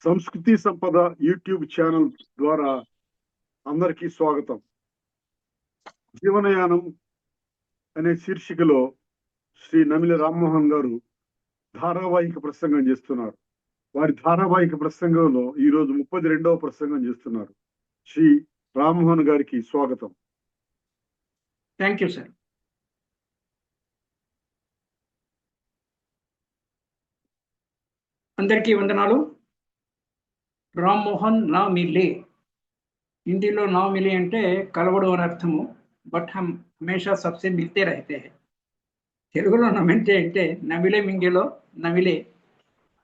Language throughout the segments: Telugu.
సంస్కృతి సంపద యూట్యూబ్ ఛానల్ ద్వారా అందరికీ స్వాగతం. జీవనయానం అనే శీర్షికలో శ్రీ నమిలి రామ్మోహన్ గారు ధారావాహిక ప్రసంగం చేస్తున్నారు. వారి ధారావాహిక ప్రసంగంలో ఈరోజు 32వ ప్రసంగం చేస్తున్నారు. శ్రీ రామ్మోహన్ గారికి స్వాగతం. Thank you sir. అందరికీ వందనాలు. రామ్మోహన్ నా మిలే, హిందీలో నా మిలే అంటే కలవడం అని అర్థము. బట్ హమేషా సబ్సే మిల్తే రహతే హై. తెలుగులో నమితే అంటే నమిలే మింగేలో నమిలే.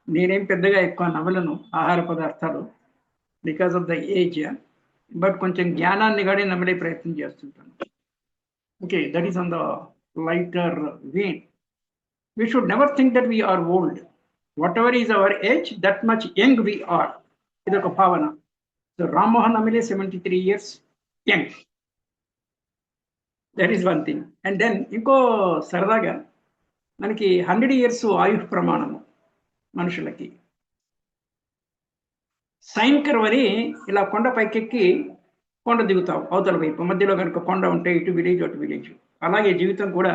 నేనేం పెద్దగా ఎక్కువ నవలను ఆహార పదార్థాలు because of the age, but కొంచెం జ్ఞానాన్ని కానీ నమిలే ప్రయత్నం చేస్తుంటాను. Okay, that is on the lighter vein. We should never think that we are old. Whatever is our age, that much young we are. ఇదొక భావన. సో రామ్మోహన్ నమిలే 73 years young. That is one thing. And then ఇంకో సరదాగా మనకి 100 years ఆయుష్ ప్రమాణము మనుషులకి. సైన్ కర్వ్ అని ఇలా కొండ పైకెక్కి కొండ దిగుతాం అవతల వైపు, మధ్యలో కనుక కొండ ఉంటే ఇటు విలేజ్ అటు విలేజ్. అలాగే జీవితం కూడా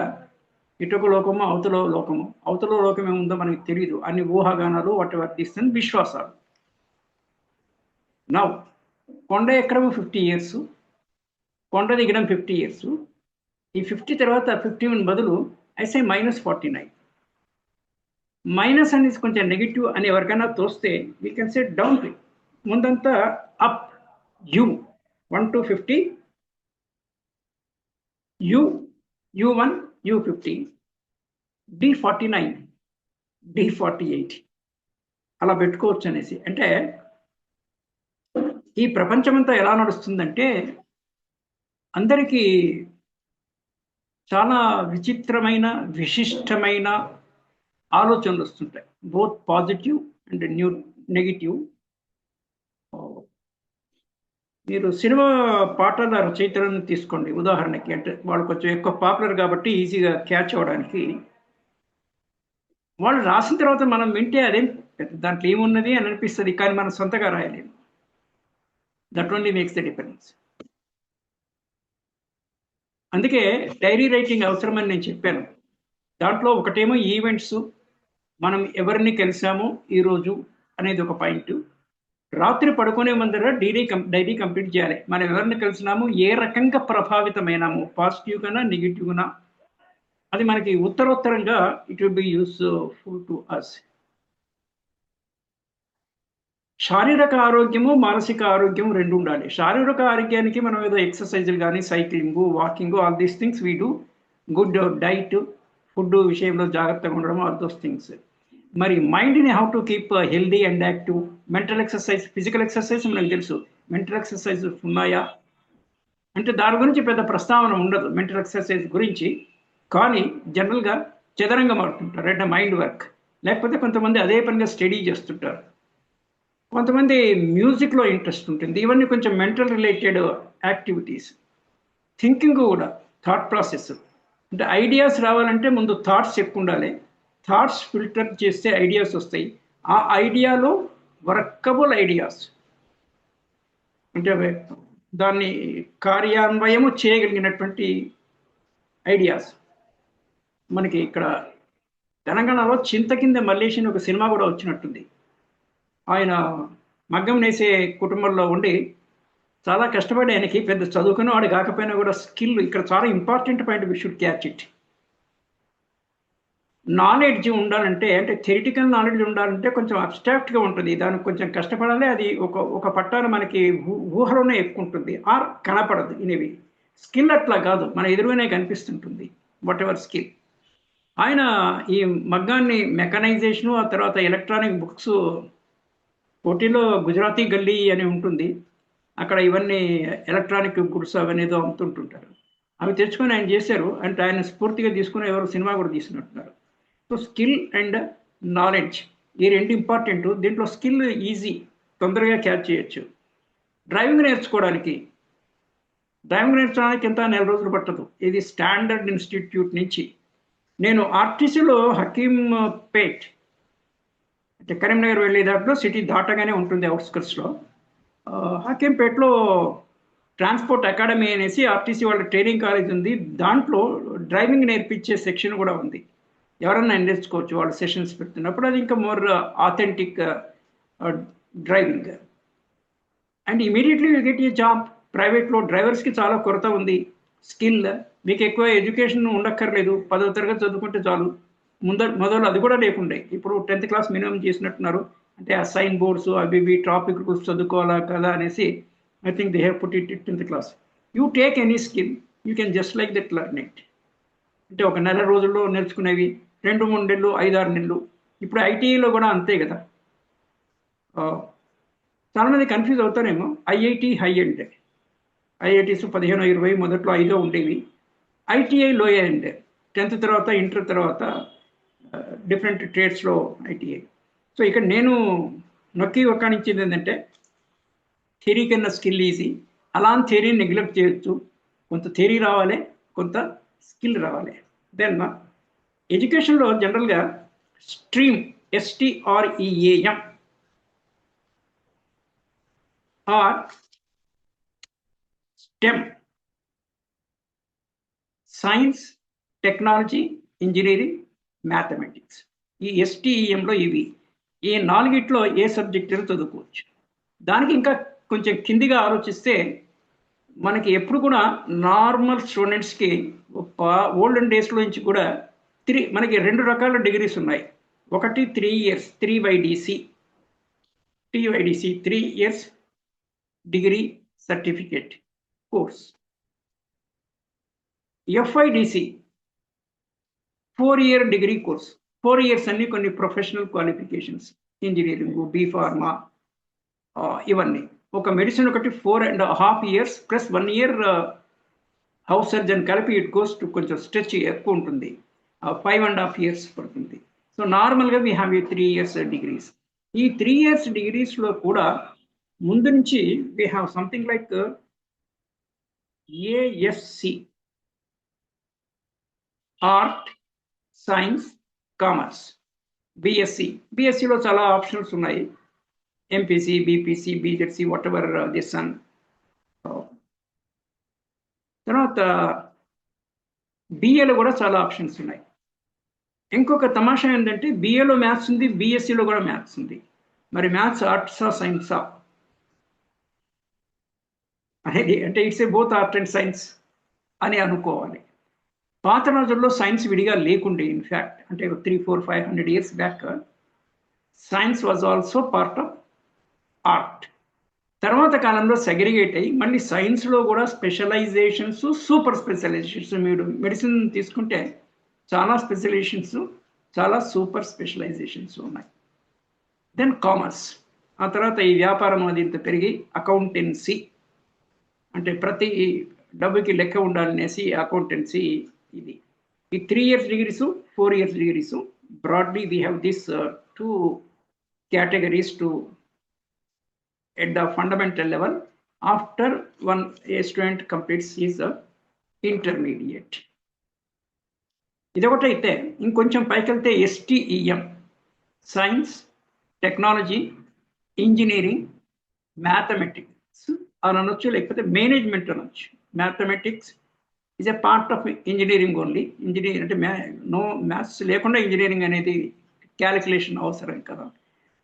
ఇటుక లోకము అవతల లోకము. అవతల లోకం ఏముందో మనకి తెలియదు. అన్ని ఊహాగానాలు వాటి వర్తిస్తుంది విశ్వాసాలు. నా కొండ ఎక్కడము 50 years, కొండ దిగడం 50 years. ఈ 50 తర్వాత 51 బదులు ఐసే -49. మైనస్ అనేది కొంచెం నెగిటివ్ అని ఎవరికైనా తోస్తే వీ కెన్ సే డౌన్. ముందంతా up you 1 to 50, U1, U50, D49, D48 అలా పెట్టుకోవచ్చు అనేసి. అంటే ఈ ప్రపంచమంతా ఎలా నడుస్తుందంటే అందరికీ చాలా విచిత్రమైన విశిష్టమైన ఆలోచనలు వస్తుంటాయి, బోత్ పాజిటివ్ అండ్ నెగిటివ్. మీరు సినిమా పాటల రచయితలను తీసుకోండి ఉదాహరణకి. అంటే వాళ్ళు కొంచెం ఎక్కువ పాపులర్ కాబట్టి ఈజీగా క్యాచ్ అవ్వడానికి. వాళ్ళు రాసిన తర్వాత మనం వింటే అదేం దాంట్లో ఏమున్నది అని అనిపిస్తుంది, కానీ మనం సొంతగా రాయలేము. That only makes the difference. అందుకే డైరీ రైటింగ్ అవసరమని నేను చెప్పాను. దాంట్లో ఒకటేమో ఈవెంట్స్, మనం ఎవరిని కలిసామో ఈరోజు అనేది ఒక పాయింట్. రాత్రి పడుకునే ముందర డైరీ కంప్లీట్ చేయాలి. మనం ఎవరిని కలిసినాము, ఏ రకంగా ప్రభావితమైనాము, పాజిటివ్గానా నెగిటివ్గా, అది మనకి ఉత్తరోత్తరంగా it will be useful to us. శారీరక ఆరోగ్యము మానసిక ఆరోగ్యం రెండు ఉండాలి. శారీరక ఆరోగ్యానికి మనం ఏదో ఎక్సర్సైజులు కానీ cycling, walking, all these things we do. Good diet, food విషయంలో జాగ్రత్తగా ఉండడం, ఆల్ దోస్ థింగ్స్. మరి మైండ్ని how to keep healthy and active. Mental exercise, physical exercise మనకు తెలుసు. మెంటల్ ఎక్సర్సైజ్ ఉన్నాయా అంటే దాని గురించి పెద్ద ప్రస్తావన ఉండదు మెంటల్ ఎక్సర్సైజ్ గురించి. కానీ జనరల్గా చదరంగం ఆడుతుంటారు అంటే మైండ్ వర్క్. లేకపోతే కొంతమంది అదే పనిగా స్టడీ చేస్తుంటారు. కొంతమంది మ్యూజిక్లో ఇంట్రెస్ట్ ఉంటుంది. ఇవన్నీ కొంచెం మెంటల్ రిలేటెడ్ యాక్టివిటీస్. థింకింగ్ కూడా థాట్ ప్రాసెస్. అంటే ఐడియాస్ రావాలంటే ముందు థాట్స్ ఎక్కువ ఉండాలి. థాట్స్ ఫిల్టర్ చేస్తే ఐడియాస్ వస్తాయి. ఆ ఐడియాలో వర్కబుల్ ఐడియాస్ అంటే దాన్ని కార్యాన్వయము చేయగలిగినటువంటి ఐడియాస్. మనకి ఇక్కడ తెలంగాణలో చింతకింద మల్లేష్ అని ఒక సినిమా కూడా వచ్చినట్టుంది. ఆయన మగ్గం నేసే కుటుంబంలో ఉండి చాలా కష్టపడి, ఆయనకి పెద్ద చదువుకున్న వాడు కాకపోయినా కూడా స్కిల్, ఇక్కడ చాలా important point, we should catch it. Knowledge ఉండాలంటే, అంటే థియరిటికల్ నాలెడ్జ్ ఉండాలంటే కొంచెం అబ్స్ట్రాక్ట్గా ఉంటుంది. దానికి కొంచెం కష్టపడాలి. అది ఒక పట్టాన మనకి ఊహలోనే ఎక్కువ ఉంటుంది, ఆర్ కనపడదు. ఇనేవి స్కిల్ అట్లా కాదు, మన ఎదురుగానే కనిపిస్తుంటుంది వాట్ ఎవర్ స్కిల్. ఆయన ఈ మగ్గాన్ని మెకనైజేషను, ఆ తర్వాత ఎలక్ట్రానిక్ బుక్స్ పోటీలో గుజరాతీ గల్లీ అని ఉంటుంది, అక్కడ ఇవన్నీ ఎలక్ట్రానిక్ గుడ్స్ అవనేదో అమ్ముతుంటుంటారు. అవి తెచ్చుకొని ఆయన చేశారు. అంటే ఆయన స్ఫూర్తిగా తీసుకుని ఎవరు సినిమా కూడా తీసుకున్నట్టున్నారు. సో స్కిల్ అండ్ నాలెడ్జ్ ఈ రెండు ఇంపార్టెంట్. దీంట్లో స్కిల్ ఈజీ, తొందరగా క్యాచ్ చేయొచ్చు. డ్రైవింగ్ నేర్చుకోవడానికి ఎంత 4 రోజులు పట్టదు. ఇది స్టాండర్డ్ ఇన్స్టిట్యూట్ నుంచి. నేను ఆర్టీసీలో హకీం పేట్ అంటే కరీంనగర్ వెళ్ళే దాంట్లో సిటీ దాటగానే ఉంటుంది అవుట్స్కర్ట్స్లో. హకీంపేటలో ట్రాన్స్పోర్ట్ అకాడమీ అనేసి ఆర్టీసీ వాళ్ళ ట్రైనింగ్ కాలేజ్ ఉంది. దాంట్లో డ్రైవింగ్ నేర్పించే సెక్షన్ కూడా ఉంది. ఎవరన్నా నేర్చుకోవచ్చు వాళ్ళు సెషన్స్ పెడుతున్నప్పుడు. అది ఇంకా more authentic driving. And immediately you get a job. ప్రైవేట్లో డ్రైవర్స్కి చాలా కొరత ఉంది. స్కిల్ మీకు ఎక్కువ ఎడ్యుకేషన్ ఉండక్కర్లేదు, 10వ తరగతి చదువుకుంటే చాలు. మొదలు అది కూడా లేకుండే, ఇప్పుడు 10th క్లాస్ మినిమం చేసినట్టున్నారు. అంటే ఆ సైన్ బోర్డ్స్ అవి ఇవి ట్రాఫిక్ రూల్స్ చదువుకోవాలా కదా అనేసి I think they have put it 10th class. You take any skill, you can just like that learn it. అంటే ఒక నెల రోజుల్లో నేర్చుకునేవి 2-3 నెలలు, 5-6 నెలలు. ఇప్పుడు ఐటీఐలో కూడా అంతే కదా. చాలామంది కన్ఫ్యూజ్ అవుతారేమో. ఐఐటి హై ఎండ్, ఐఐటీస్ 15-20 మొదట్లో 5 ఉండేవి. ఐటీఐ లో ఎండ్, 10th తర్వాత ఇంటర్ తర్వాత డిఫరెంట్ ట్రేడ్స్లో ఐటీఐ. సో ఇక్కడ నేను నొక్కి ఒక్కానిచ్చేది ఏంటంటే థియరీ కన్నా స్కిల్ ఈజీ. అలా అని థియరీని నెగ్లెక్ట్ చేయొచ్చు. కొంత థియరీ రావాలి, కొంత స్కిల్ రావాలి. దెన్ ఎడ్యుకేషన్లో జనరల్గా stream, STREAM or STEM, science, technology, engineering, mathematics. ఈ STEMలో ఇవి. ఈ 4గిట్లో ఏ సబ్జెక్ట్ చదువుకోవచ్చు. దానికి ఇంకా కొంచెం కిందిగా ఆలోచిస్తే మనకి ఎప్పుడు కూడా నార్మల్ స్టూడెంట్స్కి ఓల్డెన్ డేస్లో నుంచి కూడా మనకి 2 రకాల డిగ్రీస్ ఉన్నాయి. ఒకటి 3 years 3YDC, 3 years degree certificate course. FIDC 4 year degree course. 4 years అన్ని కొన్ని professional qualifications, engineering, B pharma, ఇవన్నీ. ఒక మెడిసిన్ ఒకటి 4.5 years plus 1 year house surgeon కలిపి ఇట్ గోస్ టు కొంచెం స్ట్రెచ్ ఎక్కువ ఉంటుంది, 5.5 years పడుతుంది. సో నార్మల్గా వీ హ్యావ్ 3 years డిగ్రీస్. ఈ 3 years డిగ్రీస్లో కూడా ముందు నుంచి we have something like ASC, art, science, commerce, బిఎస్సిలో చాలా ఆప్షన్స్ ఉన్నాయి. MPC, BPC, BZC, whatever this one. తర్వాత BAలో కూడా చాలా ఆప్షన్స్ ఉన్నాయి. ఇంకొక తమాషా ఏంటంటే BAలో మ్యాథ్స్ ఉంది, BSCలో కూడా మ్యాథ్స్ ఉంది. మరి మ్యాథ్స్ ఆర్ట్సా సైన్సా అనేది అంటే it's both art and science అని అనుకోవాలి. పాత రోజుల్లో సైన్స్ విడిగా లేకుండే. ఇన్ఫ్యాక్ట్ అంటే 300-400-500 years back science was also part of art. తర్వాత కాలంలో సెగ్రిగేట్ అయ్యి మళ్ళీ సైన్స్లో కూడా స్పెషలైజేషన్స్, సూపర్ స్పెషలైజేషన్స్. మీరు మెడిసిన్ తీసుకుంటే చాలా స్పెషలైజేషన్స్, చాలా సూపర్ స్పెషలైజేషన్స్ ఉన్నాయి. Then commerce. ఆ తర్వాత ఈ వ్యాపారం అది ఇంత పెరిగి అకౌంటెన్సీ, అంటే ప్రతి డబ్బుకి లెక్క ఉండాలనేసి అకౌంటెన్సీ. ఇది ఈ 3 years degrees, 4 years degrees. Broadly we have this 2 categories to at the fundamental level after a student completes his intermediate. ఇదొకటైతే ఇంకొంచెం పైకి వెళ్తే STEM, science, technology, engineering, mathematics అని అనొచ్చు, లేకపోతే మేనేజ్మెంట్ అనొచ్చు. Mathematics is a part of engineering only. Engineering అంటే నో మ్యాథ్స్ లేకుండా ఇంజనీరింగ్ అనేది క్యాలిక్యులేషన్ అవసరం కదా.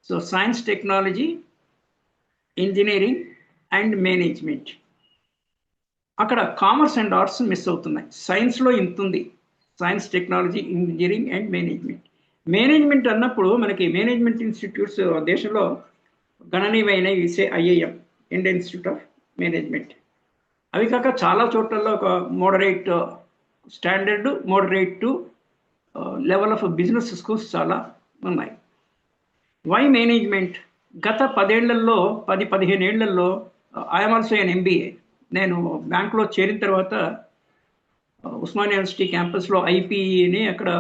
So science, technology, engineering and management. అక్కడ కామర్స్ అండ్ ఆర్ట్స్ మిస్ అవుతున్నాయి. సైన్స్లో ఇంత ఉంది, science, technology, engineering and management. Management అన్నప్పుడు మనకి మేనేజ్మెంట్ ఇన్స్టిట్యూట్స్ దేశంలో గణనీయమైనవి. IIM, Indian institute of management. అవి కాక చాలా చోట్లలో ఒక moderate standard, moderate to level of business schools చాలా ఉన్నాయి. Why management? గత 10-15 ఏళ్లలో ఐఎమ్ ఆల్సో ఎన్ MBA. నేను బ్యాంక్లో చేరిన తర్వాత ఉస్మానియా యూనివర్సిటీ క్యాంపస్లో IPE అక్కడ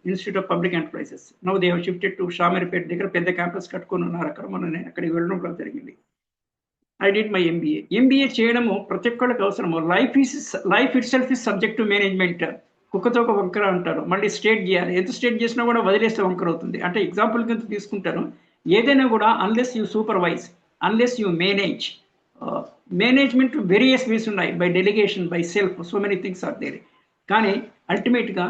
institute of public enterprises, now they have shifted to Shamirpet దగ్గర పెద్ద క్యాంపస్ కట్టుకొని ఉన్నారు అక్కడ. మొన్న నేను అక్కడికి వెళ్ళడం కూడా జరిగింది. ఐ డిడ్ మై MBA చేయడము ప్రతి ఒక్కళ్ళకి అవసరము. Life itself is subject to management. కుక్కతో ఒక వంకర అంటారు, మళ్ళీ స్టేట్ చేయాలి. ఎంత స్టేట్ చేసినా కూడా వదిలేస్తే వంకర అవుతుంది. అంటే ఎగ్జాంపుల్ కింద తీసుకుంటాను, ఏదైనా కూడా unless you supervise, unless you manage, management various ways ఉన్నాయి, by delegation, by self, so many things are there. కానీ అల్టిమేట్గా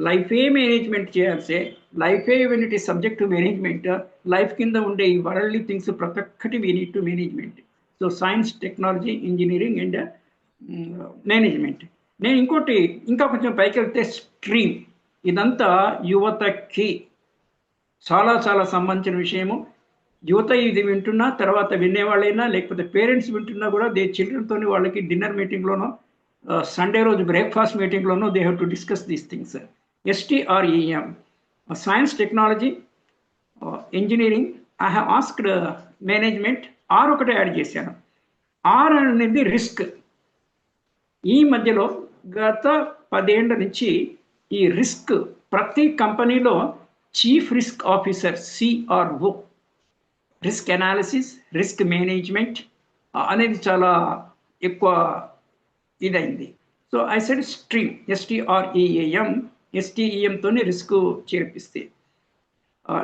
లైఫే మేనేజ్మెంట్ చేయాల్సే, లైఫే when it is subject to management, life కింద ఉండే ఈ వరల్డ్లీ థింగ్స్ ప్రతి ఒక్కటి we need to management. So science, technology, engineering and management. నేను ఇంకోటి ఇంకా కొంచెం పైకి వెళ్తే స్ట్రీమ్, ఇదంతా యువతకి చాలా చాలా సంబంధించిన విషయము. యువత ఇది వింటున్నా, తర్వాత వినేవాళ్ళైనా లేకపోతే పేరెంట్స్ వింటున్నా కూడా దే చిల్డ్రన్తో వాళ్ళకి డిన్నర్ మీటింగ్లోనో సండే రోజు బ్రేక్ఫాస్ట్ మీటింగ్లోనో they have to discuss these things. STREM, science, technology, engineering. I have asked management, ఒకటే యాడ్ చేశాను. అనేది రిస్క్. ఈ మధ్యలో గత 10 ఏళ్ల నుంచి ఈ రిస్క్ ప్రతి కంపెనీలో chief risk officer, CRO, risk analysis, risk management అనేది చాలా ఎక్కువ ఇదైంది. So I said stream, STEM risk చేర్పిస్తే.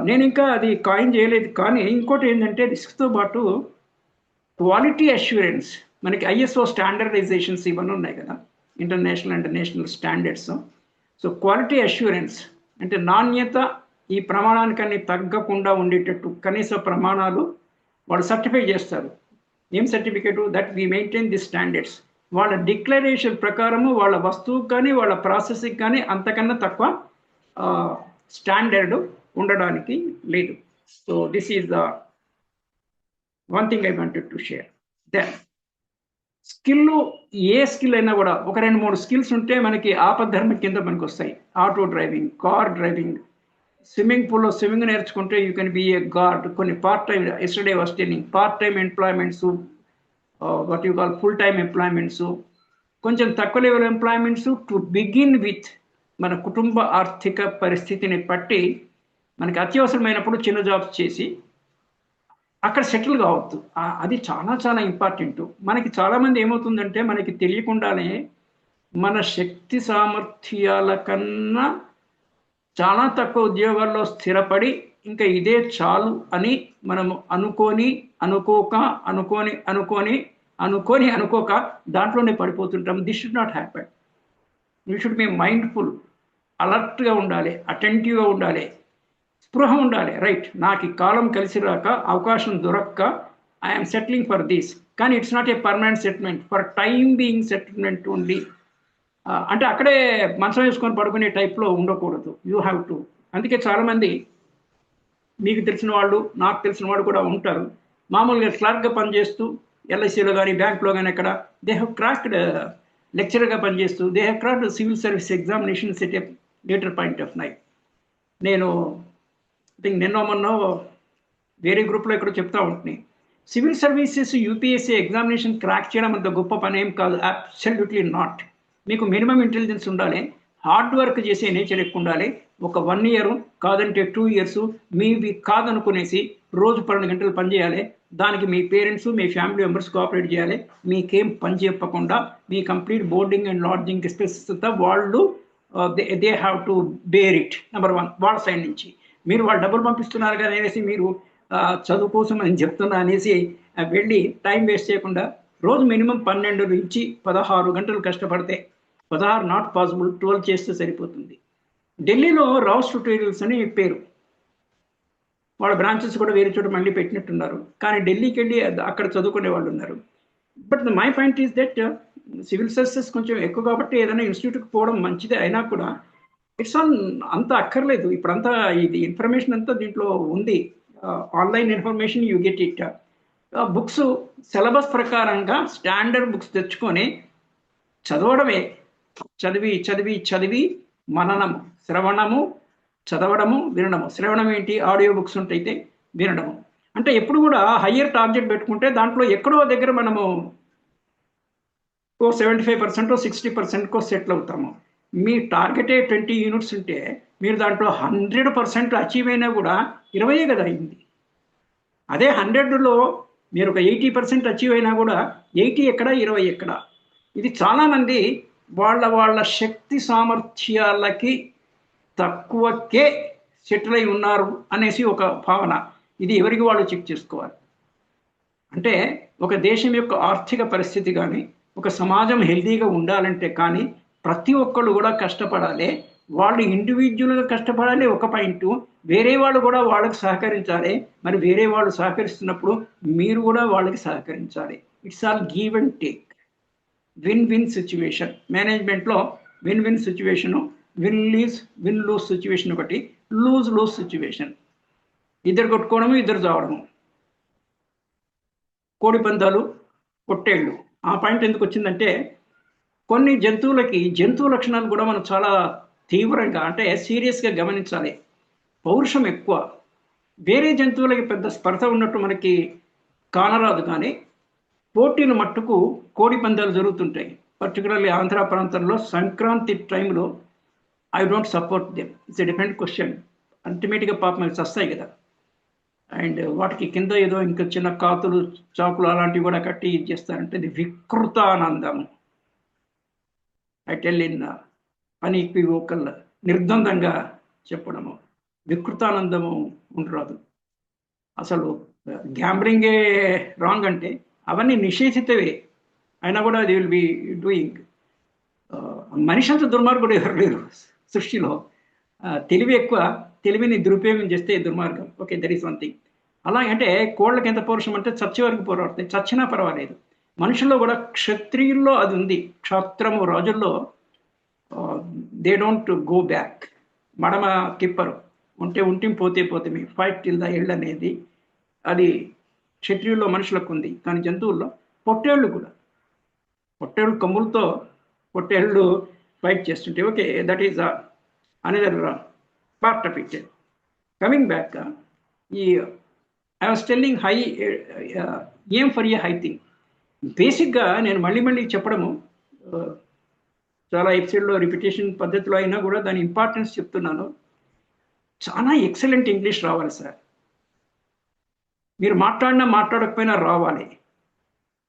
నేను ఇంకా అది కాయిన్ చేయలేదు. కానీ ఇంకోటి ఏంటంటే రిస్క్తో పాటు క్వాలిటీ అష్యూరెన్స్. మనకి ISO స్టాండర్డైజేషన్స్ ఇవన్నీ ఉన్నాయి కదా, international and national standards. So quality assurance అంటే నాణ్యత ఈ ప్రమాణానికన్నీ తగ్గకుండా ఉండేటట్టు కనీస ప్రమాణాలు వాళ్ళు సర్టిఫై చేస్తారు. ఏం certificate? That we maintain the standards. వాళ్ళ డిక్లరేషన్ ప్రకారము వాళ్ళ వస్తువుకి కానీ వాళ్ళ ప్రాసెస్కి కానీ అంతకన్నా తక్కువ స్టాండర్డ్ ఉండడానికి లేదు. So this is the one thing I wanted to share. Then skill, ఏ స్కిల్ అయినా కూడా ఒక 2-3 స్కిల్స్ ఉంటే మనకి ఆపద్ధర్మ కింద మనకు వస్తాయి. Auto driving, car driving, swimming పూల్లో స్విమ్మింగ్ నేర్చుకుంటే you can be a guard. కొన్ని part time, yesterday was telling, part time employments, what you call full time employments, కొంచెం తక్కువ level employments to begin with. మన కుటుంబ ఆర్థిక పరిస్థితిని బట్టి మనకి అత్యవసరమైనప్పుడు చిన్న జాబ్స్ చేసి అక్కడ సెటిల్ కావద్దు. అది చాలా చాలా ఇంపార్టెంట్. మనకి చాలామంది ఏమవుతుందంటే మనకి తెలియకుండానే మన శక్తి సామర్థ్యాల కన్నా చాలా తక్కువ ఉద్యోగాల్లో స్థిరపడి ఇంకా ఇదే చాలు అని మనము అనుకోక దాంట్లోనే పడిపోతుంటాం. This should not happen. You should be mindful, అలర్ట్గా ఉండాలి, అటెంటివ్గా ఉండాలి, స్పృహ ఉండాలి. రైట్, నాకు ఈ కాలం కలిసి రాక, అవకాశం దొరక్క ఐఎమ్ సెటిలింగ్ ఫర్ దిస్. కానీ it's not a permanent settlement, for time being settlement only. అంటే అక్కడే మనసు వేసుకొని పడుకునే టైప్లో ఉండకూడదు. You have to. అందుకే చాలామంది మీకు తెలిసిన వాళ్ళు, నాకు తెలిసిన వాళ్ళు కూడా ఉంటారు, మామూలుగా క్లర్క్గా పనిచేస్తూ LICలో కానీ బ్యాంక్లో కానీ ఎక్కడ దే హ్యావ్ క్రాక్డ్, లెక్చరర్గా పనిచేస్తూ they have cracked civil service examination set a later point of life. నేను నిన్న మొన్న వేరే గ్రూప్లో ఇక్కడ చెప్తా ఉంటుంది, civil services UPSC examination crack చేయడం అంత గొప్ప పని ఏం కాదు. Absolutely not. మీకు మినిమం ఇంటెలిజెన్స్ ఉండాలి, హార్డ్ వర్క్ చేసే నేచర్ ఎక్కువ ఉండాలి. ఒక 1 year కాదంటే 2 years మీవి కాదనుకునేసి రోజు 12 గంటలు పనిచేయాలి. దానికి మీ పేరెంట్స్, మీ ఫ్యామిలీ మెంబర్స్ కోఆపరేట్ చేయాలి. మీకేం పని చెప్పకుండా మీ complete boarding and lodging expenses అంతా వాళ్ళు they have to bear it. Number 1 వాళ్ళ సైడ్ నుంచి. మీరు వాళ్ళు డబ్బులు పంపిస్తున్నారు కదా అనేసి మీరు చదువు కోసం అని చెప్తున్నా అనేసి వెళ్ళి టైం వేస్ట్ చేయకుండా రోజు మినిమం 12 నుంచి 16 గంటలు కష్టపడితే, 16 నాట్ పాసిబుల్, 12 చేస్తే సరిపోతుంది. ఢిల్లీలో రావుస్ ట్యూటోరియల్స్ అని పేరు, వాళ్ళ బ్రాంచెస్ కూడా వేరే చోట మళ్ళీ పెట్టినట్టున్నారు. కానీ ఢిల్లీకి వెళ్ళి అక్కడ చదువుకునే వాళ్ళు ఉన్నారు. But my point is that civil services కొంచెం ఎక్కువ కాబట్టి ఏదైనా ఇన్స్టిట్యూట్కి పోవడం మంచిదే. అయినా కూడా ఇట్స్ ఆన్ అంత అక్కర్లేదు. ఇప్పుడంతా ఇది ఇన్ఫర్మేషన్ అంతా దీంట్లో ఉంది. Online information you get it. Books syllabus ప్రకారంగా స్టాండర్డ్ బుక్స్ తెచ్చుకొని చదవడమే. చదివి మననము, శ్రవణము, చదవడము, వినడము. శ్రవణం ఏంటి? ఆడియో బుక్స్ ఉంటైతే వినడము. అంటే ఎప్పుడు కూడా హయ్యర్ టార్గెట్ పెట్టుకుంటే దాంట్లో ఎక్కడో దగ్గర మనము 75% 60% సెటిల్ అవుతాము. మీ టార్గెటే 20 యూనిట్స్ ఉంటే మీరు దాంట్లో 100% అచీవ్ అయినా కూడా 20 కదా అయింది. అదే 100లో మీరు ఒక 80% అచీవ్ అయినా కూడా 80 ఎక్కడ, 20 ఎక్కడ? ఇది చాలామంది వాళ్ళ శక్తి సామర్థ్యాలకి తక్కువకే సెటిల్ అయి ఉన్నారు అనేసి ఒక భావన. ఇది ఎవరికి వాళ్ళు చెక్ చేసుకోవాలి. అంటే ఒక దేశం యొక్క ఆర్థిక పరిస్థితి కానీ, ఒక సమాజం హెల్తీగా ఉండాలంటే కానీ ప్రతి ఒక్కళ్ళు కూడా కష్టపడాలి. వాళ్ళు ఇండివిజువల్గా కష్టపడాలి ఒక పాయింట్, వేరే వాళ్ళు కూడా వాళ్ళకి సహకరించాలి. మరి వేరే వాళ్ళు సహకరిస్తున్నప్పుడు మీరు కూడా వాళ్ళకి సహకరించాలి. It's all give and take, win win situation. మేనేజ్మెంట్లో win win situation, win lose situation ఒకటి, లూజ్ సిచ్యువేషన్. ఇద్దరు కొట్టుకోవడము, ఇద్దరు చావడము. కోడి పందాలు, పొట్టేళ్ళు. ఆ పాయింట్ ఎందుకు వచ్చిందంటే కొన్ని జంతువులకి జంతువు లక్షణాలు కూడా మనం చాలా తీవ్రంగా అంటే సీరియస్గా గమనించాలి. పౌరుషం ఎక్కువ. వేరే జంతువులకి పెద్ద స్పర్ధ ఉన్నట్టు మనకి కానరాదు, కానీ పోటీలు మట్టుకు కోడి పందాలు జరుగుతుంటాయి. పర్టికులర్లీ ఆంధ్ర ప్రాంతంలో సంక్రాంతి టైంలో I don't support them. It's a different question. అల్టిమేట్గా పాపం అవి చస్తాయి కదా, అండ్ వాటికి కింద ఏదో ఇంకా చిన్న కాతులు, చాకులు అలాంటివి కూడా కట్టి ఇది చేస్తారంటే ఇది వికృతానందము. ఐ టెల్ ఇన్ అన్ఈక్వివోకల్, నిర్ద్వందంగా చెప్పడము. వికృతానందము ఉండరాదు. అసలు గ్యాంబ్లింగే రాంగ్ అంటే అవన్నీ నిషేధితవే, అయినా కూడా ది విల్ బి డూయింగ్. మనిషి అంత దుర్మార్గుడు ఎవరు లేరు సృష్టిలో. తెలివి ఎక్కువ, తెలివిని దురుపయోగం చేస్తే దుర్మార్గం. Okay, that is one thing. అలాగంటే కోళ్ళకి ఎంత పౌరుషం అంటే చచ్చే వరకు పోరాడతాయి, చచ్చినా పర్వాలేదు. మనుషుల్లో కూడా క్షత్రియుల్లో అది ఉంది. క్షత్రము రాజుల్లో దే డోంట్ గో బ్యాక్, మడమ తిప్పరు. ఉంటే పోతే మీ ఫైట్ టిల్ ద ఎండ్ అనేది అది క్షత్రియుల్లో మనుషులకు ఉంది. కానీ జంతువుల్లో పొట్టేళ్ళు కూడా, పొట్టేళ్ళు కొమ్ములతో పొట్టేళ్ళు ఫైట్ చేస్తుంటే okay, that is another part of it. Coming back, ఈ ఐ వాస్ టెల్లింగ్ హై ఏం ఫర్ ఏ హై థింగ్. బేసిక్గా నేను మళ్ళీ చెప్పడము చాలా ఎపిసోడ్లో రిపిటేషన్ పద్ధతిలో అయినా కూడా దాని ఇంపార్టెన్స్ చెప్తున్నాను. చాలా ఎక్సలెంట్ ఇంగ్లీష్ రావాలి సార్. మీరు మాట్లాడినా మాట్లాడకపోయినా రావాలి.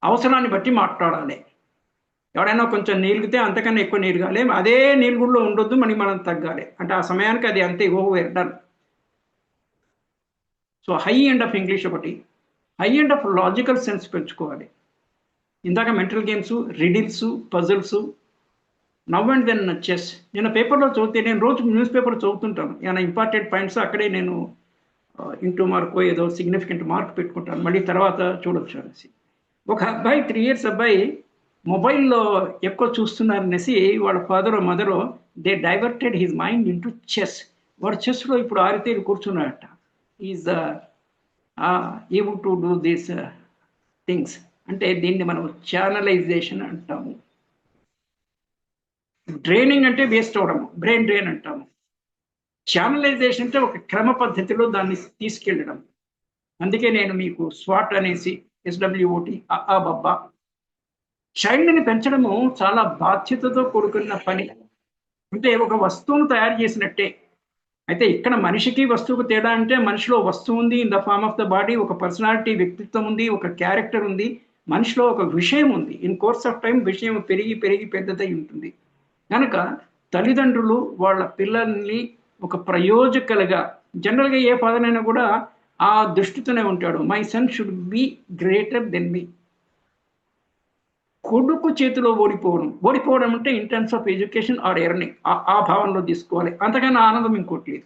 అవసరాన్ని బట్టి మాట్లాడాలి. ఎవడైనా కొంచెం నీలిగితే అంతకన్నా ఎక్కువ నీరుగాలి, అదే నీలుగుల్లో ఉండొద్దు, మనం తగ్గాలి. అంటే ఆ సమయానికి అది అంతే over done. So high end of English ఒకటి, high end of logical sense పెంచుకోవాలి. ఇందాక mental games, riddles, puzzles, now and then chess. నేను పేపర్లో చదివితే, నేను రోజు న్యూస్ పేపర్ చదువుతుంటాను, ఏమైనా ఇంపార్టెంట్ పాయింట్స్ అక్కడే నేను ఇంటూ మార్కో ఏదో సిగ్నిఫికెంట్ మార్క్ పెట్టుకుంటాను, మళ్ళీ తర్వాత చూడొచ్చు అనేసి. ఒక అబ్బాయి 3 years అబ్బాయి మొబైల్లో ఎక్కువ చూస్తున్నారనేసి వాళ్ళ ఫాదరో మదరో they diverted his mind into chess. వాడు చెస్లో ఇప్పుడు ఆరితేరి కూర్చున్నాడట. Is able to do these things. అంటే దీన్ని మనం ఛానలైజేషన్ అంటాము. డ్రైనింగ్ అంటే వేస్ట్ అవడము, బ్రెయిన్ డ్రైన్ అంటాము. ఛానలైజేషన్ అంటే ఒక క్రమ పద్ధతిలో దాన్ని తీసుకెళ్ళడం. అందుకే నేను మీకు స్వాట్ అనేసి, SWOT, బబ్బా. చైల్డ్ని పెంచడము చాలా బాధ్యతతో కూడుకున్న పని. అంటే ఒక వస్తువును తయారు చేసినట్టే. అయితే ఇక్కడ మనిషికి వస్తువుకు తేడా అంటే మనిషిలో వస్తువు ఉంది, in the form of the body, ఒక పర్సనాలిటీ, వ్యక్తిత్వం ఉంది, ఒక క్యారెక్టర్ ఉంది, మనిషిలో ఒక విషయం ఉంది. ఇన్ కోర్స్ ఆఫ్ టైం విషయం పెరిగి పెద్దదై ఉంటుంది. కనుక తల్లిదండ్రులు వాళ్ళ పిల్లల్ని ఒక ప్రయోజకులుగా, జనరల్గా ఏ ఫాదర్ అయినా కూడా ఆ దృష్టితోనే ఉంటాడు. My son should be greater than me. కొడుకు చేతిలో ఓడిపోవడం అంటే in terms of education or earning, ఆ భావనలో తీసుకోవాలి. అంతకన్నా ఆనందం ఇంకోటి లేదు,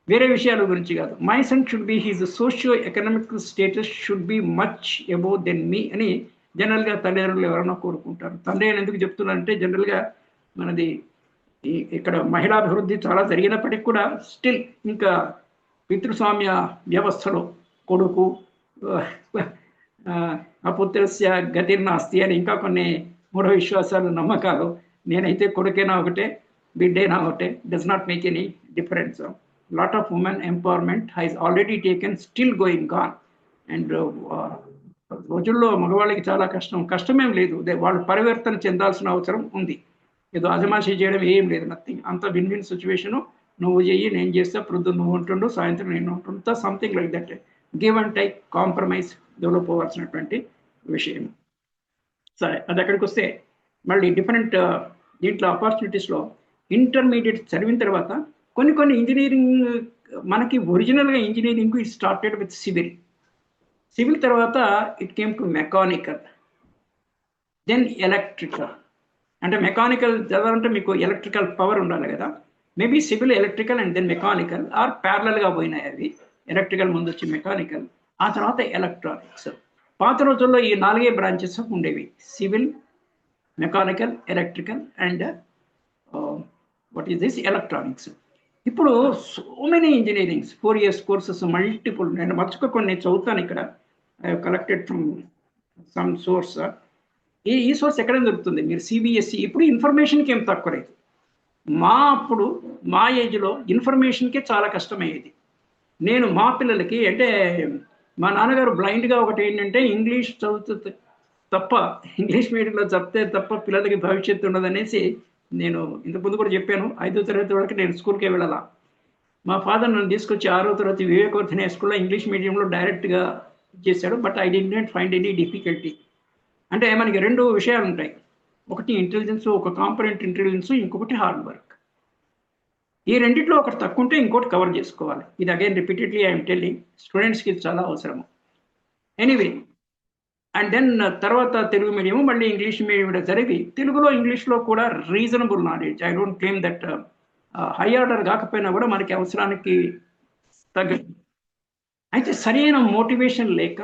వేరే విషయాల గురించి కాదు. My son should be, his socio economic status should be much above than me అని జనరల్గా తల్లిదండ్రులు ఎవరైనా కోరుకుంటారు. తండ్రి అని ఎందుకు చెప్తున్నారంటే జనరల్గా మనది ఇక్కడ మహిళాభివృద్ధి చాలా జరిగినప్పటికీ కూడా స్టిల్ ఇంకా పితృస్వామ్య వ్యవస్థలో కొడుకు అపుత్రస్య గతిర్నాస్తి అని ఇంకా కొన్ని మూఢ విశ్వాసాలు, నమ్మకాలు. నేనైతే కొడుకైనా ఒకటే, బిడ్డైనా ఒకటే, does not make any difference. Lot of women empowerment has already taken, still going on. And రోజుల్లో మగవాళ్ళకి చాలా కష్టమేం లేదు. వాళ్ళు పరివర్తన చెందాల్సిన అవసరం ఉంది. ఏదో అజమాషి చేయడం ఏం లేదు, నథింగ్. అంత విన్ విన్ సిచ్యువేషను. నువ్వు చెయ్యి, నేను చేస్తే, ప్రొద్దు నువ్వు ఉంటుండు, సాయంత్రం నేను ఉంటుంటా, something like that. Give and take, compromise develop అవ్వాల్సినటువంటి విషయం. సరే, అది అక్కడికి వస్తే మళ్ళీ డిఫరెంట్ దీంట్లో ఆపర్చునిటీస్లో ఇంటర్మీడియట్ చదివిన తర్వాత కొన్ని ఇంజనీరింగ్ మనకి ఒరిజినల్గా engineering it started with civil తర్వాత it came to mechanical, then electrical. అంటే మెకానికల్ చదవాలంటే మీకు ఎలక్ట్రికల్ పవర్ ఉండాలి కదా, maybe civil, electrical and then mechanical or ప్యారలల్గా పోయినాయి అవి. ఎలక్ట్రికల్ ముందు వచ్చి మెకానికల్, ఆ తర్వాత ఎలక్ట్రానిక్స్. పాత రోజుల్లో ఈ 4 బ్రాంచెస్ ఉండేవి: civil, mechanical, electrical and what is this electronics. ఇప్పుడు so many engineerings, 4 years courses multiple. నేను మర్చిపో కొన్ని చదువుతాను ఇక్కడ, I have collected from some source. ఈ సోర్స్ ఎక్కడ దొరుకుతుంది? మీరు సిబిఎస్ఈ. ఇప్పుడు ఇన్ఫర్మేషన్కి ఏం తక్కువ లేదు. అప్పుడు మా ఏజ్లో ఇన్ఫర్మేషన్కే చాలా కష్టమయ్యేది. నేను మా పిల్లలకి అంటే మా నాన్నగారు బ్లైండ్గా ఒకటి ఏంటంటే ఇంగ్లీష్ చదువుతూ తప్ప, ఇంగ్లీష్ మీడియంలో చదివితే తప్ప పిల్లలకి భవిష్యత్తు ఉండదనేసి, నేను ఇంతకుముందు కూడా చెప్పాను, 5వ తరగతి వరకు నేను స్కూల్కే వెళ్ళాల. మా ఫాదర్ నన్ను తీసుకొచ్చి 6వ తరగతి వివేకవర్ధనే స్కూల్లో ఇంగ్లీష్ మీడియంలో డైరెక్ట్గా చేశాడు. But I did not find any difficulty. అంటే మనకి 2 విషయాలు ఉంటాయి: ఒకటి ఇంటెలిజెన్స్, ఒక కాంపొనెంట్ ఇంటెలిజెన్స్, ఇంకొకటి హార్డ్ వర్క్. ఈ రెండిట్లో ఒకటి తక్కువ ఉంటే ఇంకోటి కవర్ చేసుకోవాలి. ఇది అగైన్ రిపీటెడ్లీ ఐఎమ్ టెల్లింగ్, స్టూడెంట్స్కి ఇది చాలా అవసరము. ఎనీవే, అండ్ దెన్ తర్వాత తెలుగు మీడియం, మళ్ళీ ఇంగ్లీష్ మీడియం జరిగి తెలుగులో ఇంగ్లీష్లో కూడా reasonable knowledge. I don't claim that high order కాకపోయినా కూడా మనకి అవసరానికి తగ్గ. అయితే సరైన మోటివేషన్ లేక,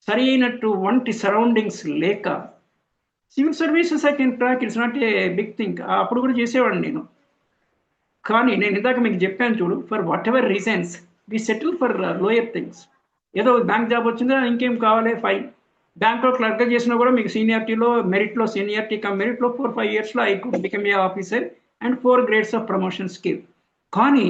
సరైనటువంటి సరౌండింగ్స్ లేక, civil services I can track, it's not a big thing. అప్పుడు కూడా చేసేవాడిని నేను. కానీ నేను ఇందాక మీకు చెప్పాను చూడు, for whatever reasons we settle for lower things. ఏదో బ్యాంక్ జాబ్ వచ్చిందా, ఇంకేం కావాలి, ఫైన్. బ్యాంక్లో క్లర్క్గా చేసినా కూడా మీకు సీనియారిటీలో, మెరిట్లో, సీనియారిటీ కమ్ మెరిట్లో 4-5 yearsలో I could become a officer and 4 grades of promotion skill. కానీ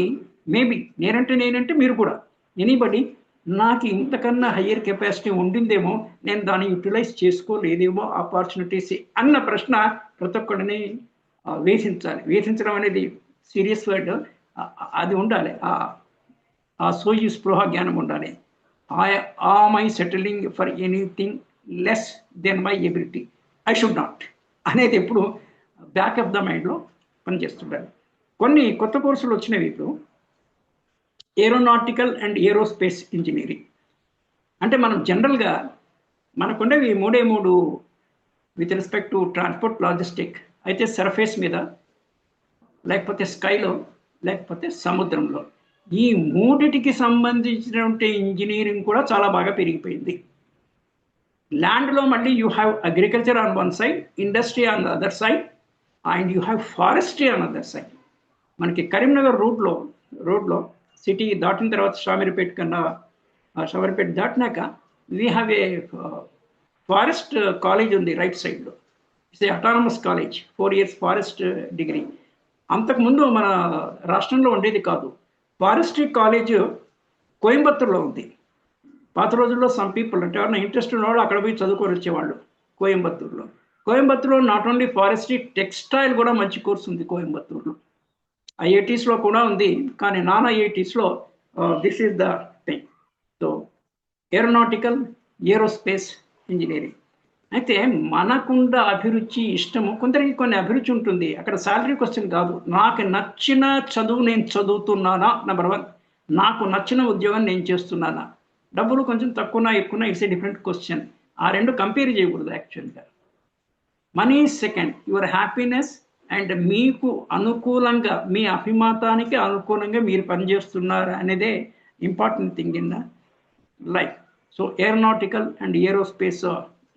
మేబీ నేనంటే మీరు కూడా, ఎనీబడి, నాకు ఇంతకన్నా హయ్యర్ కెపాసిటీ ఉండిందేమో, నేను దాన్ని యూటిలైజ్ చేసుకోలేదేమో ఆపర్చునిటీస్ అన్న ప్రశ్న ప్రతి ఒక్కడిని వేధించాలి. వేధించడం అనేది సీరియస్ వర్డ్. అది ఉండాలి, ఆ సోయి స్పృహ జ్ఞానం ఉండాలి. Am I settling for anything less than my ability, I should not అనేది ఎప్పుడు బ్యాక్ ఆఫ్ ద మైండ్లో పనిచేస్తుండాలి. కొన్ని కొత్త కోర్సులు వచ్చినవి ఇప్పుడు, ఏరోనాటికల్ అండ్ ఏరోస్పేస్ ఇంజనీరింగ్. అంటే మనం జనరల్గా మనకుండేవి 3 with respect to transport, logistic. అయితే సర్ఫేస్ మీద, లేకపోతే స్కైలో, లేకపోతే సముద్రంలో. ఈ 3టికి సంబంధించినటువంటి ఇంజనీరింగ్ కూడా చాలా బాగా పెరిగిపోయింది. ల్యాండ్లో మళ్ళీ you have agriculture on one side, industry on the other side, and you have forestry on other side. మనకి కరీంనగర్ రోడ్లో సిటీ దాటిన తర్వాత షామీర్పేట కన్నా, షామీర్పేట దాటినాక we have a forest college ఉంది రైట్ సైడ్లో. It's a autonomous college, 4 years forest degree. అంతకుముందు మన రాష్ట్రంలో ఉండేది కాదు. ఫారెస్ట్రీ కాలేజ్ కోయంబత్తూర్లో ఉంది. పాత రోజుల్లో సమ్ పీపుల్ అంటే ఎవరైనా ఇంట్రెస్ట్ ఉన్నవాళ్ళు అక్కడ పోయి చదువుకొని వచ్చేవాళ్ళు కోయంబత్తూర్లో నాట్ ఓన్లీ ఫారెస్ట్రీ, టెక్స్టైల్ కూడా మంచి కోర్సు ఉంది కోయంబత్తూర్లో. ఐఐటీస్లో కూడా ఉంది, కానీ నాన్ ఐఐటీస్లో this is the thing. So aeronautical, aerospace engineering. అయితే మనకుండ అభిరుచి, ఇష్టము, కొందరికి కొన్ని అభిరుచి ఉంటుంది. అక్కడ శాలరీ క్వశ్చన్ కాదు. నాకు నచ్చిన చదువు నేను చదువుతున్నానా, నెంబర్ 1. నాకు నచ్చిన ఉద్యోగం నేను చేస్తున్నానా. డబ్బులు కొంచెం తక్కువనా ఎక్కువనా, ఇట్స్ ఏ డిఫరెంట్ క్వశ్చన్. ఆ 2 కంపేర్ చేయకూడదు యాక్చువల్గా. Money second, your happiness and మీకు అనుకూలంగా, మీ అభిమతానికి అనుకూలంగా మీరు పనిచేస్తున్నారు అనేదే important thing in life. So aeronautical and aerospace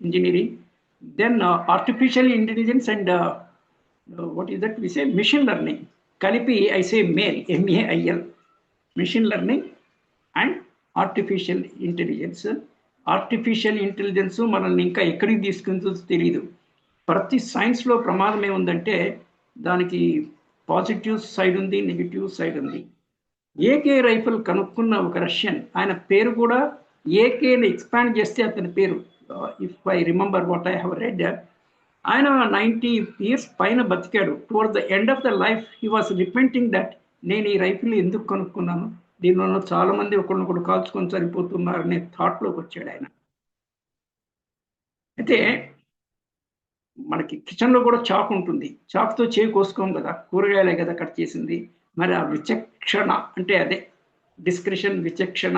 engineering, then artificial intelligence and what is that we say, machine learning. Kalipi I say MAIL, MAIL, machine learning and artificial intelligence. Artificial intelligence మనల్ని ఇంకా ఎక్కడికి తీసుకుంటుందో తెలియదు. ప్రతి సైన్స్లో ప్రమాదం ఏముందంటే దానికి పాజిటివ్ సైడ్ ఉంది, నెగిటివ్ సైడ్ ఉంది. ఏకే రైఫిల్ కనుక్కున్న ఒక రష్యన్, ఆయన పేరు కూడా ఏకేని ఎక్స్పాండ్ చేస్తే అతని పేరు, if I remember what I have read, ఆయన 90 years పైన బతికాడు. Toward the end of the life he was repenting that నేను ఈ రైఫిల్ ఎందుకు కనుక్కున్నాను, దీనివల్ల చాలా మంది ఒకరినొకరు కాల్చుకొని చనిపోతున్నారు అనే థాట్లోకి వచ్చాడు ఆయన. అయితే మనకి కిచెన్లో కూడా చాకు ఉంటుంది, చాకుతో చేయి కోసుకోం కదా, కూరగాయలే కదా కట్ చేసింది. మరి ఆ విచక్షణ అంటే అదే డిస్క్రిషన్, విచక్షణ,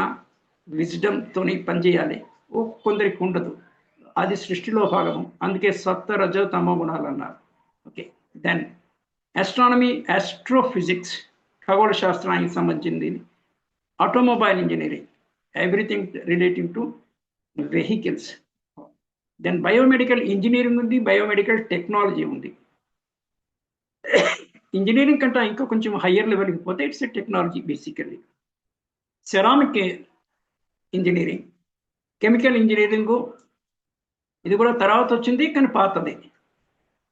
విజ్డమ్తోని పనిచేయాలి. కొందరికి ఉండదు. అది సృష్టిలో భాగము. అందుకే సత్వ రజ తమో గుణాలు అన్నారు. ఓకే. దెన్ ఆస్ట్రానమీ, ఆస్ట్రోఫిజిక్స్, ఖగోళ శాస్త్రానికి సంబంధించింది. Automobile engineering, everything relating to vehicles. Then biomedical engineering ఉంది, బయోమెడికల్ టెక్నాలజీ ఉంది. ఇంజనీరింగ్ కంటే ఇంకా కొంచెం హయ్యర్ లెవెల్కి పోతే it's a technology basically. Ceramic engineering, chemical engineering ఇది కూడా తర్వాత వచ్చింది కానీ పాతది.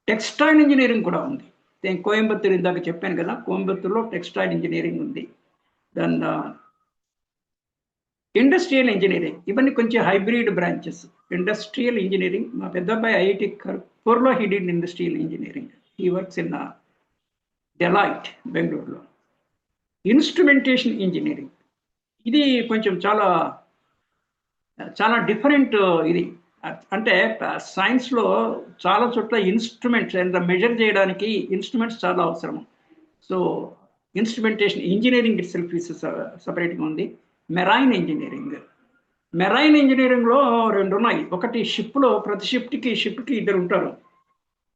టెక్స్టైల్ ఇంజనీరింగ్ కూడా ఉంది. నేను కోయంబత్తూరు ఇందాక చెప్పాను కదా, కోయంబత్తూరులో టెక్స్టైల్ ఇంజనీరింగ్ ఉంది. దెన్ ఇండస్ట్రియల్ ఇంజనీరింగ్, ఇవన్నీ కొంచెం హైబ్రిడ్ బ్రాంచెస్. ఇండస్ట్రియల్ ఇంజనీరింగ్, మా పెద్ద అబ్బాయి ఐఐటి ఖర్పూర్లో he did industrial engineering. He works in Deloitte బెంగళూరులో. ఇన్స్ట్రుమెంటేషన్ ఇంజనీరింగ్, ఇది కొంచెం చాలా చాలా డిఫరెంట్. ఇది అంటే సైన్స్లో చాలా చోట్ల ఇన్స్ట్రుమెంట్స్ అండ్ మెజర్ చేయడానికి ఇన్స్ట్రుమెంట్స్ చాలా అవసరం. So instrumentation engineering it self సపరేట్గా ఉంది. మెరైన్ ఇంజనీరింగ్, మెరైన్ ఇంజనీరింగ్లో రెండు ఉన్నాయి. ఒకటి షిప్లో, ప్రతి షిప్కి ఇద్దరు ఉంటారు.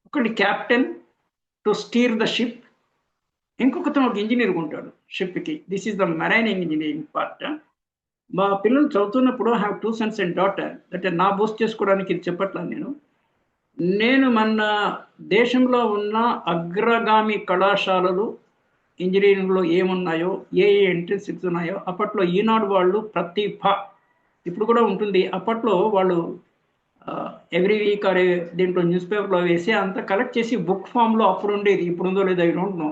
ఒకటి captain to steer the ship, ఇంకొకతను ఒక ఇంజనీర్ ఉంటాడు షిప్కి. This is the marine engineering part. మా పిల్లలు చదువుతున్నప్పుడు I have 2 sons and daughter. అంటే నా బూస్ట్ చేసుకోవడానికి ఇది చెప్పట్లేదు. నేను మన దేశంలో ఉన్న అగ్రగామి కళాశాలలు ఇంజనీరింగ్లో ఏమున్నాయో, ఏ ఎంట్రన్స్ ఉన్నాయో, అప్పట్లో ఈనాడు వాళ్ళు ప్రతిభ ఇప్పుడు కూడా ఉంటుంది. అప్పట్లో వాళ్ళు ఎవ్రీ వీక్ అరే దీంట్లో న్యూస్ పేపర్లో వేసి అంతా కలెక్ట్ చేసి బుక్ ఫామ్లో అప్పుడు ఉండేది. ఇప్పుడు ఉందో లేదో ఐ డోంట్ నో.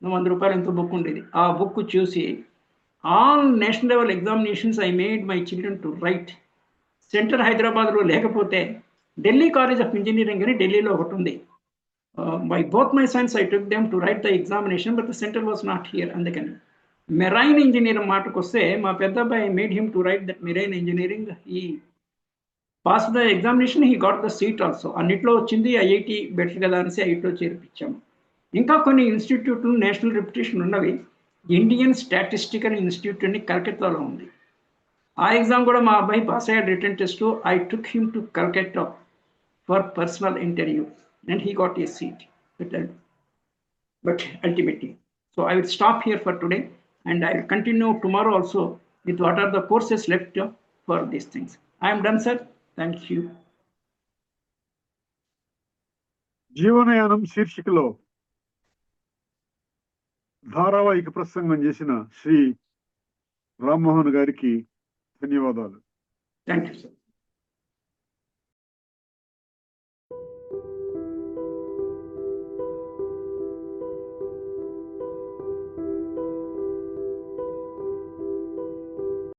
100 రూపాయలు ఎంతో బుక్ ఉండేది. ఆ బుక్ చూసి all national level examinations I made my children to right. Centre హైదరాబాద్లో లేకపోతే ఢిల్లీ కాలేజ్ ఆఫ్ ఇంజనీరింగ్ అని ఢిల్లీలో ఒకటి ఉంది. By both my sons I took them to write the examination, but the centre was not here. అందుకని మెరైన్ ఇంజనీర్ మాటకు వస్తే మా పెద్ద అబ్బాయి made him to write that marine engineering. He pass the examination, he got the seat also. అన్నిట్లో వచ్చింది. ఐఐటి బెటర్ కదా అనేసి ఐఐటిలో చేర్పించాము. ఇంకా కొన్ని ఇన్స్టిట్యూట్లు నేషనల్ రెప్యుటేషన్ ఉన్నవి. ఇండియన్ స్టాటిస్టికల్ ఇన్స్టిట్యూట్ అని కలకత్తాలో ఉంది. ఆ ఎగ్జామ్ కూడా మా అబ్బాయి పాస్ అయ్యాడు, return test. I took him to Calcutta for personal interview and he got a seat but ultimately. So I will stop here for today and I will continue tomorrow also with what are the courses left for these things. I am done, sir. Thank you. జీవనయానం శీర్షికలో ధారావాహిక ప్రసంగం చేసిన శ్రీ రామ్మోహన్ గారికి ధన్యవాదాలు. Thank you, sir.